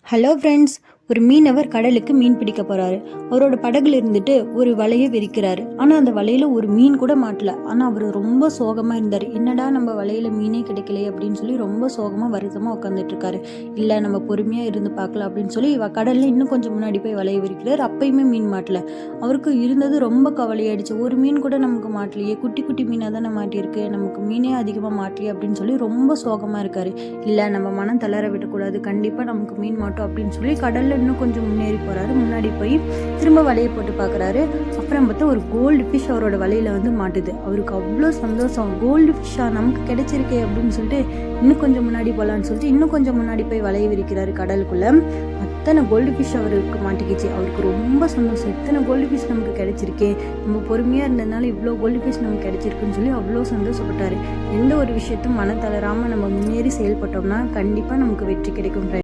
Hello friends, ஒரு மீனவர் கடலுக்கு மீன் பிடிக்க போறாரு. அவரோட படகுல இருந்துட்டு ஒரு வலையை விரிக்கிறாரு. ஆனா அந்த வலையில ஒரு மீன் கூட மாட்டல. ஆனா அவர் ரொம்ப சோகமா இருந்தாரு. என்னடா நம்ம வலையில மீனே கிடைக்கலையே அப்படின்னு சொல்லி ரொம்ப சோகமா வருத்தமா உட்காந்துட்டு இருக்காரு. இல்ல நம்ம பொறுமையா இருந்து பார்க்கலாம் அப்படின்னு சொல்லி கடல்ல இன்னும் கொஞ்சம் முன்னாடி போய் வலையை விரிக்கிறாரு. அப்பயுமே மீன் மாட்டல. அவருக்கு இருந்தது ரொம்ப கவலையாயிடுச்சு. ஒரு மீன் கூட நமக்கு மாட்டலையே, குட்டி குட்டி மீனா தானே மாட்டியிருக்கு, நமக்கு மீனே அதிகமா மாட்டலையே அப்படின்னு சொல்லி ரொம்ப சோகமா இருக்காரு. இல்ல நம்ம மனம் தளர விடக்கூடாது, கண்டிப்பா நமக்கு மீன் மாட்டோம் அப்படின்னு சொல்லி கடல்ல இன்னும் கொஞ்சம் முன்னேறி போறாரு. முன்னாடி போய் திரும்ப வலையை போட்டு பாக்குறாரு. அப்புறம் பார்த்தா ஒரு கோல்டு ஃபிஷ் அவரோட வலையில மாட்டுது. அவருக்கு அவ்வளோ சந்தோஷம். கோல்டு ஃபிஷ்ஷா நமக்கு கிடைச்சிருக்கே அப்படின்னு சொல்லிட்டு இன்னும் கொஞ்சம் முன்னாடி போலான்னு சொல்லிட்டு இன்னும் கொஞ்சம் முன்னாடி போய் வலையை விரிக்கிறாரு. கடலுக்குள்ள அத்தனை கோல்டு ஃபிஷ் அவருக்கு மாட்டிக்கிச்சு. அவருக்கு ரொம்ப சந்தோஷம். இத்தனை கோல்டு ஃபிஷ் நமக்கு கிடைச்சிருக்கே, நம்ம பொறுமையா இருந்ததுனால இவ்வளோ கோல்டு ஃபிஷ் நமக்கு கிடைச்சிருக்குன்னு சொல்லி அவ்வளோ சந்தோஷப்பட்டாரு. எந்த ஒரு விஷயத்தும் மன தளராம நம்ம முன்னேறி செயல்பட்டோம்னா கண்டிப்பா நமக்கு வெற்றி கிடைக்கும்.